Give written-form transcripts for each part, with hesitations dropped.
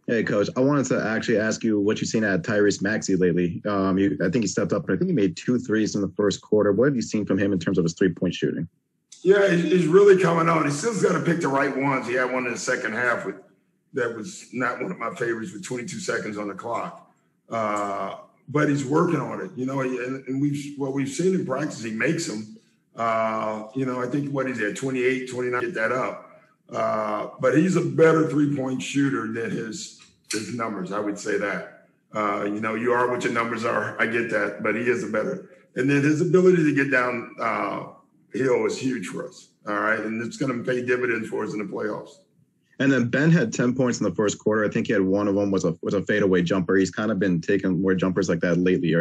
Hey, Coach. I wanted to actually ask you what you've seen at Tyrese Maxey lately. I think he stepped up. I think he made two threes in the first quarter. What have you seen from him in terms of his three-point shooting? Yeah, he's really coming on. He still's got to pick the right ones. He had one in the second half that was not one of my favorites with 22 seconds on the clock. But he's working on it, and we've seen in practice, he makes them. I think what he's at 28, 29, get that up. But he's a better three-point shooter than his numbers. I would say that. You are what your numbers are. I get that, but he is a better. And then his ability to get down hill is huge for us. All right, and it's going to pay dividends for us in the playoffs. And then Ben had 10 points in the first quarter. I think he had one of them was a fadeaway jumper. He's kind of been taking more jumpers like that lately.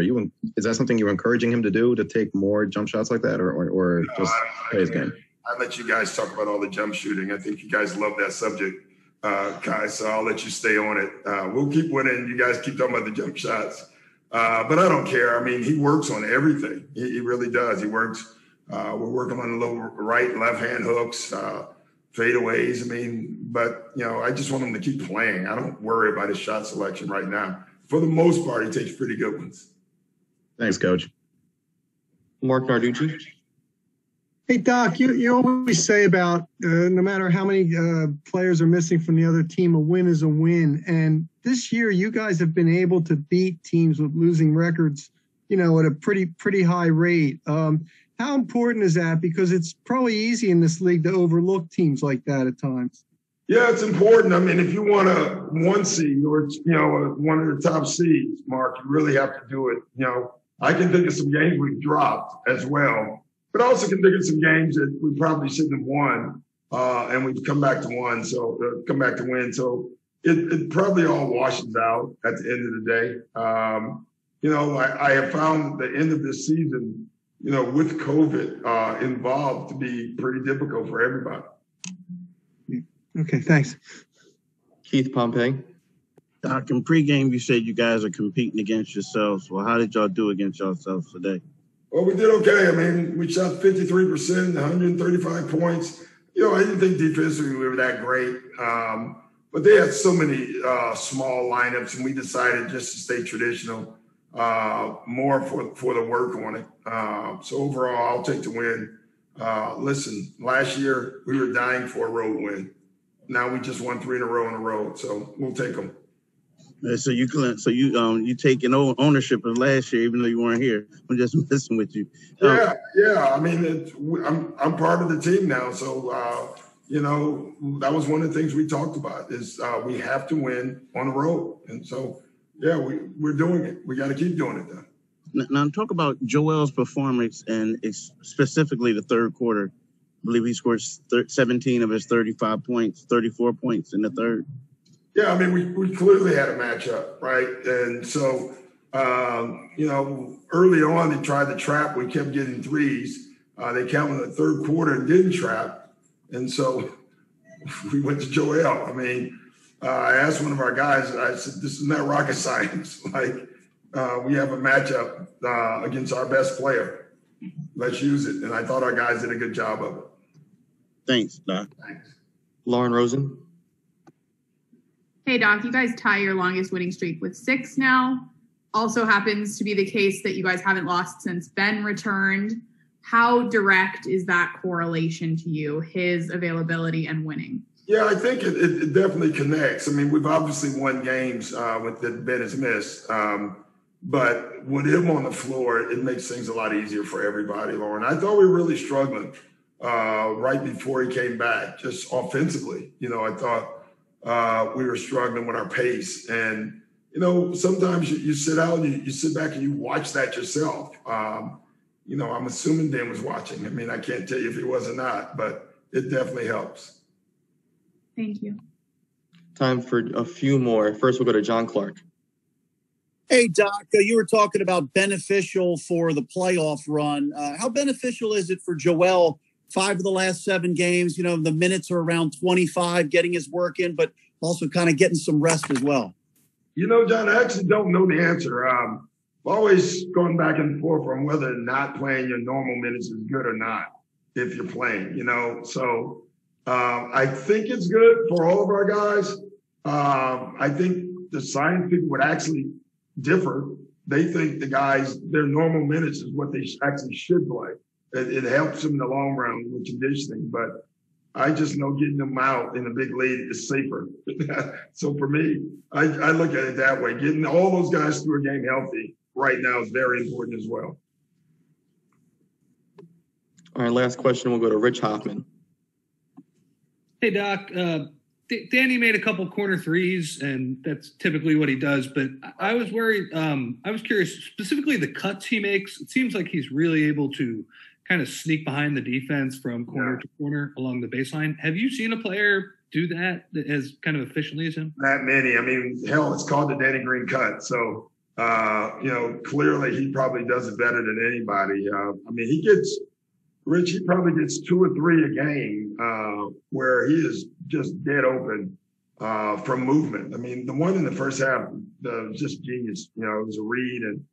Is that something you're encouraging him to do, to take more jump shots like that, or just play his game? I let you guys talk about all the jump shooting. I think you guys love that subject, guys. So I'll let you stay on it. We'll keep winning. You guys keep talking about the jump shots. But I don't care. I mean, he works on everything. He really does. He works. We're working on the little right and left hand hooks, fadeaways. I mean, but, I just want him to keep playing. I don't worry about his shot selection right now. For the most part, he takes pretty good ones. Thanks, Coach. Mark Narducci. Hey, Doc, you always say about no matter how many players are missing from the other team, a win is a win. And this year, you guys have been able to beat teams with losing records, at a pretty high rate. How important is that? Because it's probably easy in this league to overlook teams like that at times. Yeah, it's important. I mean, if you want a one seed or, one of the top seeds, Mark, you really have to do it. I can think of some games we've dropped as well, but I also can think of some games that we probably shouldn't have won, and we've come back to win. So it probably all washes out at the end of the day. I have found the end of this season, with COVID involved, to be pretty difficult for everybody. Okay, thanks. Keith Pompey. Doc, in pregame, you said you guys are competing against yourselves. Well, how did y'all do against yourselves today? Well, we did okay. I mean, we shot 53%, 135 points. I didn't think defensively we were that great. But they had so many small lineups, and we decided just to stay traditional, more for the work on it. So overall, I'll take the win. Listen, last year we were dying for a road win. Now we just won 3 in a row, so we'll take them. So you taking ownership of last year, even though you weren't here. I'm just messing with you. Yeah. I mean, I'm part of the team now, so that was one of the things we talked about is we have to win on the road, and so we're doing it. We got to keep doing it then. Now talk about Joel's performance and specifically the third quarter. I believe he scored 17 of his 35 points, 34 points in the third. Yeah, I mean, we clearly had a matchup, right? And so, early on, they tried to trap. We kept getting threes. They came in the third quarter and didn't trap. And so we went to Joel. I mean, I asked one of our guys, I said, this is not rocket science. We have a matchup against our best player. Let's use it. And I thought our guys did a good job of it. Thanks, Doc. Thanks. Lauren Rosen. Hey, Doc, you guys tie your longest winning streak with 6 now. Also happens to be the case that you guys haven't lost since Ben returned. How direct is that correlation to you, his availability and winning? Yeah, I think it definitely connects. I mean, we've obviously won games that Ben has missed. But with him on the floor, it makes things a lot easier for everybody, Lauren. I thought we were really struggling right before he came back, just offensively. I thought we were struggling with our pace. And, sometimes you sit out and you sit back and you watch that yourself. I'm assuming Dan was watching. I mean, I can't tell you if he was or not, but it definitely helps. Thank you. Time for a few more. First, we'll go to John Clark. Hey, Doc, you were talking about beneficial for the playoff run. How beneficial is it for Joel? 5 of the last 7 games, the minutes are around 25, getting his work in, but also kind of getting some rest as well. John, I actually don't know the answer. Always going back and forth on whether not playing your normal minutes is good or not if you're playing, So I think it's good for all of our guys. I think the science people would actually differ. They think the guys, their normal minutes is what they actually should play. It helps them in the long run with conditioning, but I just know getting them out in the big league is safer. So for me, I look at it that way. Getting all those guys through a game healthy right now is very important as well. All right, last question. We'll go to Rich Hoffman. Hey, Doc. Danny made a couple corner threes, and that's typically what he does. But I was worried. I was curious, specifically the cuts he makes. It seems like he's really able to kind of sneak behind the defense from corner to corner along the baseline. Have you seen a player do that as kind of efficiently as him? Not many. I mean, hell, it's called the Danny Green cut. So, clearly he probably does it better than anybody. Rich, he probably gets 2 or 3 a game where he is just dead open from movement. I mean, the one in the first half was just genius. It was a read, and